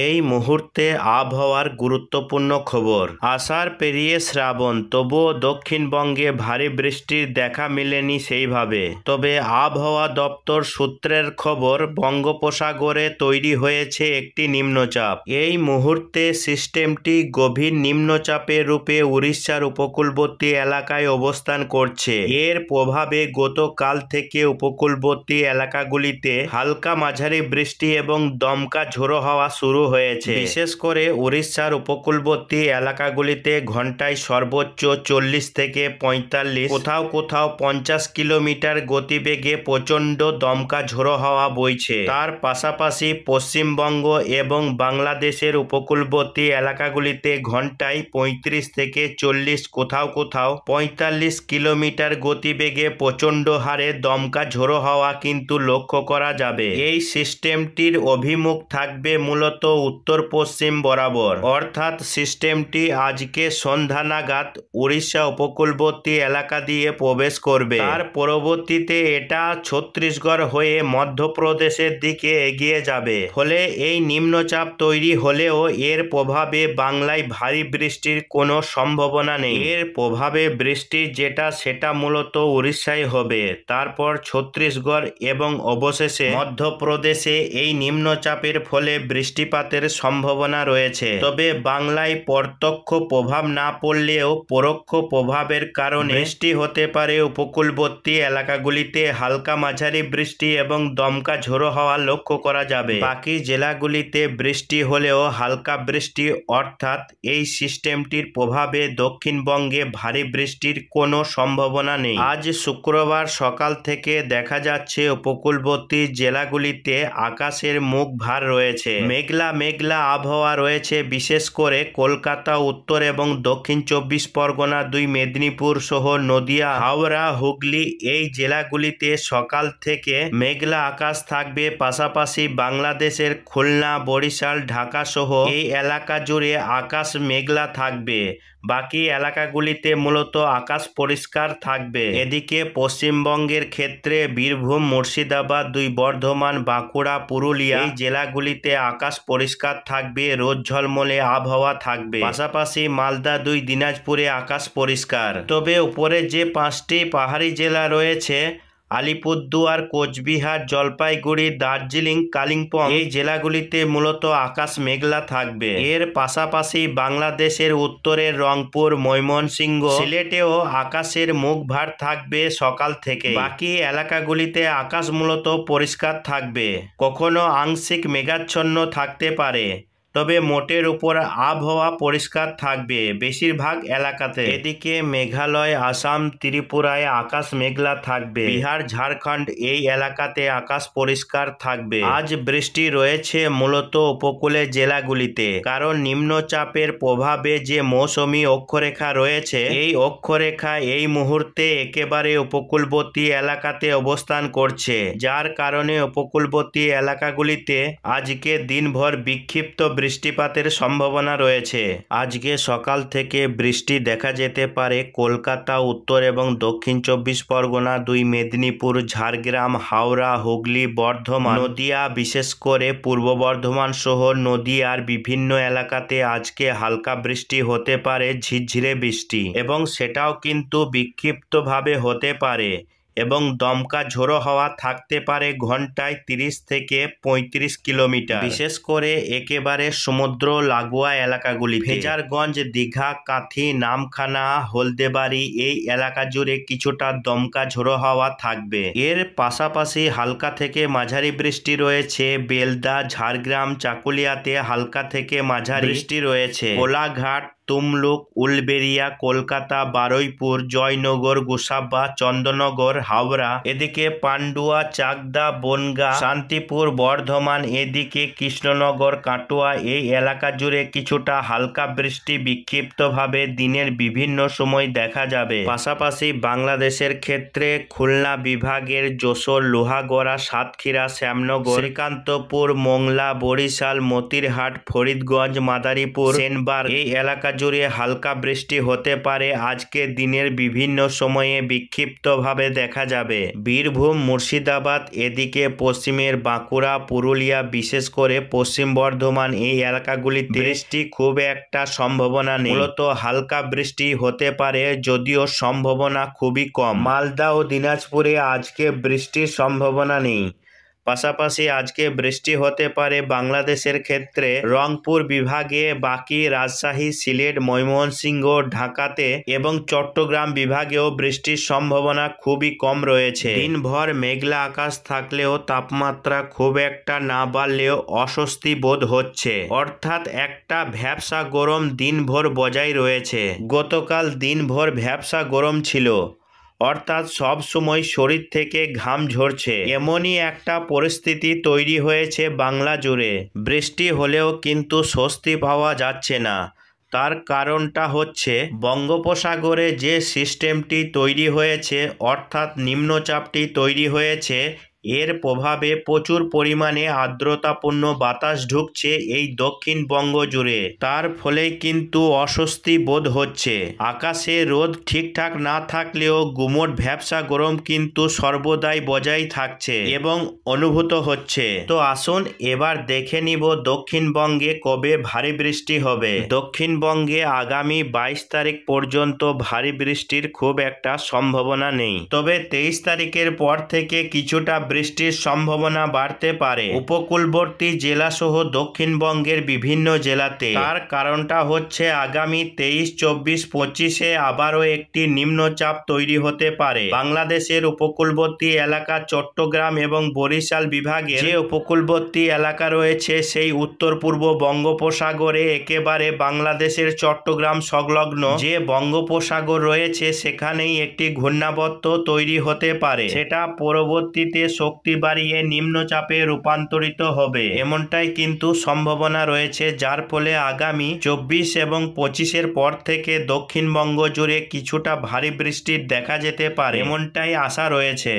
এই মুহূর্তে আবহাওয়ার গুরুত্বপূর্ণ খবর। আষাঢ় পেরিয়ে শ্রাবণ, তবুও দক্ষিণবঙ্গে ভারী বৃষ্টির দেখা মেলেনি সেইভাবে। তবে আবহাওয়া দপ্তর সূত্রের খবর, বঙ্গোপসাগরে তৈরি হয়েছে একটি নিম্নচাপ। এই মুহূর্তে সিস্টেমটি গভীর নিম্নচাপের রূপে উড়িষ্যার উপকূলবর্তী এলাকায় অবস্থান করছে। এর প্রভাবে গতকাল থেকে উপকূলবর্তী এলাকাগুলিতে হালকা মাঝারি বৃষ্টি এবং দমকা ঝোড়ো হাওয়া শুরু হয়েছে। বিশেষ করে উড়িষ্যার উপকূলবর্তী এলাকাগুলিতে ঘন্টায় সর্বোচ্চ 40 থেকে 45, কোথাও কোথাও 50 কিলোমিটার গতিবেগে প্রচণ্ড দমকা ঝোড়ো হাওয়া বইছে। তার পাশাপাশি পশ্চিমবঙ্গ এবং বাংলাদেশের উপকূলবর্তী এলাকাগুলিতে ঘন্টায় 35 থেকে 40, কোথাও কোথাও 45 কিলোমিটার গতিবেগে প্রচণ্ড হারে দমকা ঝোড়ো হাওয়া কিন্তু লক্ষ্য করা যাবে। এই সিস্টেমটির অভিমুখ থাকবে মূলত উত্তর পশ্চিম বরাবর, অর্থাৎ সিস্টেমটি আজকে সন্ধ্যা নাগাদ উড়িষ্যা উপকূলবর্তী এলাকা দিয়ে প্রবেশ করবে। তার পরবর্তীতে এটা ছত্তিশগড় হয়ে মধ্যপ্রদেশের দিকে এগিয়ে যাবে। ফলে এই নিম্নচাপ তৈরি হলেও এর প্রভাবে বাংলায় ভারী বৃষ্টির কোনো সম্ভাবনা নেই। এর প্রভাবে বৃষ্টি যেটা সেটা মূলত উড়িষ্যায় হবে, তারপর ছত্তিশগড় এবং অবশেষে মধ্যপ্রদেশে এই নিম্নচাপের ফলে বৃষ্টিপাতের সম্ভাবনা রয়েছে। তবে বাংলায় প্রত্যক্ষ প্রভাব না পড়লেও পরোক্ষ প্রভাবের কারণে বৃষ্টি হতে পারে। উপকূলবর্তী এলাকাগুলিতে হালকা মাঝারি বৃষ্টি এবং দমকা ঝোড়ো হাওয়া লক্ষ্য করা যাবে। বাকি জেলাগুলিতে বৃষ্টি হলেও হালকা বৃষ্টি, অর্থাৎ এই সিস্টেমটির প্রভাবে দক্ষিণবঙ্গে ভারী বৃষ্টির কোনো সম্ভাবনা নেই। আজ শুক্রবার সকাল থেকে দেখা যাচ্ছে উপকূলবর্তী জেলাগুলিতে আকাশের মুখ ভার রয়েছে। মেঘলা মেঘলা আবহাওয়া রয়েছে। বিশেষ করে কলকাতা, উত্তর এবং দক্ষিণ 24 পরগনা, 2 মেদিনীপুর সহ নদিয়া, হাওড়া, হুগলি এই জেলাগুলিতে সকাল থেকে মেঘলা আকাশ থাকবে। পাশাপাশি বাংলাদেশের খুলনা, বরিশাল, ঢাকা সহ এই এলাকা জুড়ে আকাশ মেঘলা থাকবে। বাকি এলাকাগুলিতে মূলত আকাশ পরিষ্কার থাকবে। এদিকে পশ্চিমবঙ্গের ক্ষেত্রে বীরভূম, মুর্শিদাবাদ, 2 বর্ধমান, বাঁকুড়া, পুরুলিয়া এই জেলাগুলিতে আকাশ পরিষ্কার থাকবে, রোদ ঝলমলে আবহাওয়া থাকবে। পাশাপাশি মালদা, 2 দিনাজপুরে আকাশ পরিষ্কার। তবে উপরে যে 5টি পাহাড়ি জেলা রয়েছে, আলিপুরদুয়ার, কোচবিহার, জলপাইগুড়ি, দার্জিলিং, কালিম্পং এই জেলাগুলিতে মূলত আকাশ মেঘলা থাকবে। এর পাশাপাশি বাংলাদেশের উত্তরের রংপুর, ময়মনসিংহ, সিলেটেও আকাশের মুখ ভার থাকবে সকাল থেকে। বাকি এলাকাগুলিতে আকাশ মূলত পরিষ্কার থাকবে, কখনো আংশিক মেঘাচ্ছন্ন থাকতে পারে, তবে মোটের উপর আবহাওয়া পরিষ্কার থাকবে বেশিরভাগ এলাকাতে। এদিকে মেঘালয়, আসাম, ত্রিপুরায় আকাশ মেঘলা থাকবে। বিহার, ঝাড়খণ্ড এই এলাকাতে আকাশ পরিষ্কার থাকবে। আজ বৃষ্টি রয়েছে মূলত উপকূলের জেলাগুলিতে, কারণ নিম্নচাপের প্রভাবে যে মৌসুমী অক্ষরেখা রয়েছে, এই অক্ষরেখা এই মুহূর্তে একেবারে উপকূলবর্তী এলাকাতে অবস্থান করছে, যার কারণে উপকূলবর্তী এলাকাগুলিতে আজকে দিনভর বিক্ষিপ্ত বৃষ্টিপাতের সম্ভাবনা রয়েছে। আজকে সকাল থেকে বৃষ্টি দেখা যেতে পারে কলকাতা, উত্তর এবং দক্ষিণ 24 পরগনা, 2 মেদিনীপুর, ঝাড়গ্রাম, হাওড়া, হুগলি, বর্ধমান, নদিয়া, বিশেষ করে পূর্ব বর্ধমান সহ নদিয়ার বিভিন্ন এলাকাতে আজকে হালকা বৃষ্টি হতে পারে, ঝিরঝিরে বৃষ্টি, এবং সেটাও কিন্তু বিক্ষিপ্তভাবে হতে পারে এবং দমকা ঝোড়ো হাওয়া থাকতে পারে ঘন্টায় 30 থেকে 35 কিলোমিটার। বিশেষ করে একেবারে সমুদ্র লাগোয়া এলাকাগুলি, ফেজারগঞ্জ, দীঘা, কাঁথি, নামখানা, হলদেবাড়ি এই এলাকা জুড়ে কিছুটা দমকা ঝোড়ো হাওয়া থাকবে। এর পাশাপাশি হালকা থেকে মাঝারি বৃষ্টি রয়েছে বেলদা, ঝাড়গ্রাম, চাকুলিয়াতে হালকা থেকে মাঝারি বৃষ্টি রয়েছে। কোলাঘাট, তুমলুক, উলবেড়িয়া, কলকাতা, বারুইপুর, জয়নগর, গোসাবা, চন্দননগর, হাওড়া, এদিকে পান্ডুয়া, চাকদা, বনগা, শান্তিপুর, বর্ধমান, এদিকে কৃষ্ণনগর, কাটোয়া এই এলাকা জুড়ে কিছুটা হালকা বৃষ্টি বিক্ষিপ্তভাবে দিনের বিভিন্ন সময় দেখা যাবে। পাশাপাশি বাংলাদেশের ক্ষেত্রে খুলনা বিভাগের যশোর, লোহাগড়া, সাতক্ষীরা, শ্যামনগর, শ্রীকান্তপুর, মোংলা, বরিশাল, মতিরহাট, ফরিদগঞ্জ, মাদারীপুর, সেনবাগ এই এলাকা জুড়ে হালকা বৃষ্টি হতে পারে। আজকে দিনের বিভিন্ন সময়ে বিক্ষিপ্তভাবে দেখা যাবে। বীরভূম, মুর্শিদাবাদ, এদিকে পশ্চিমের বাঁকুড়া, পুরুলিয়া, বিশেষ করে পশ্চিম বর্ধমান এই এলাকাগুলিতে বৃষ্টি খুব একটা সম্ভাবনা নেই। মূলত হালকা বৃষ্টি হতে পারে, যদিও সম্ভাবনা খুবই কম। মালদা ও দিনাজপুরে আজকে বৃষ্টির সম্ভাবনা নেই। পাশাপাশি আজকে বৃষ্টি হতে পারে বাংলাদেশের ক্ষেত্রে রংপুর বিভাগে, বাকি রাজশাহী, সিলেট, ময়মনসিংহ, ঢাকাতে এবং চট্টগ্রাম বিভাগেও বৃষ্টির সম্ভাবনা খুবই কম রয়েছে। দিনভর মেঘলা আকাশ থাকলেও তাপমাত্রা খুব একটা না বাড়লেও অস্বস্তি বোধ হচ্ছে, অর্থাৎ একটা ভ্যাপসা গরম দিনভর বজায় রয়েছে। গতকাল দিনভর ভ্যাপসা গরম ছিল, অর্থাৎ সব সময় শরীর থেকে ঘাম ঝরছে। এমনই একটা পরিস্থিতি তৈরি হয়েছে বাংলা জুড়ে। বৃষ্টি হলেও কিন্তু স্বস্তি পাওয়া যাচ্ছে না। তার কারণটা হচ্ছে বঙ্গোপসাগরে যে সিস্টেমটি তৈরি হয়েছে, অর্থাৎ নিম্নচাপটি তৈরি হয়েছে, এর প্রভাবে প্রচুর পরিমাণে আর্দ্রতাপূর্ণ বাতাস ঢুকছে এই দক্ষিণবঙ্গ জুড়ে। তার ফলে কিন্তু অস্বস্তি বোধ হচ্ছে। আকাশে রোদ ঠিকঠাক না থাকলেও গুমোট ভ্যাপসা গরম কিন্তু সর্বদাই বজায় থাকছে এবং অনুভূত হচ্ছে। তো আসুন এবার দেখে নিব দক্ষিণবঙ্গে কবে ভারী বৃষ্টি হবে। দক্ষিণবঙ্গে আগামী 22 তারিখ পর্যন্ত ভারী বৃষ্টির খুব একটা সম্ভাবনা নেই, তবে 23 তারিখের পর থেকে কিছুটা বৃষ্টির সম্ভাবনা বাড়তে পারে উপকূলবর্তী জেলাসহ দক্ষিণবঙ্গের বিভিন্ন জেলাতে। তার কারণটা হচ্ছে আগামী 23, 24, 25-এ আবারও একটি নিম্নচাপ তৈরি হতে পারে বাংলাদেশের উপকূলবর্তী এলাকা চট্টগ্রাম এবং বরিশাল বিভাগে। যে উপকূলবর্তী এলাকা রয়েছে সেই উত্তর পূর্ব বঙ্গোপসাগরে একেবারে বাংলাদেশের চট্টগ্রাম সংলগ্ন যে বঙ্গোপসাগর রয়েছে সেখানেই একটি ঘূর্ণাবর্ত তৈরি হতে পারে। সেটা পরবর্তীতে শক্তি বাড়িয়ে নিম্নচাপে রূপান্তরিত হবে, এমনটাই কিন্তু সম্ভাবনা রয়েছে। যার ফলে আগামী 24 এবং 25-এর পর থেকে দক্ষিণবঙ্গ জুড়ে কিছুটা ভারী বৃষ্টির দেখা যেতে পারে, এমনটাই আশা রয়েছে।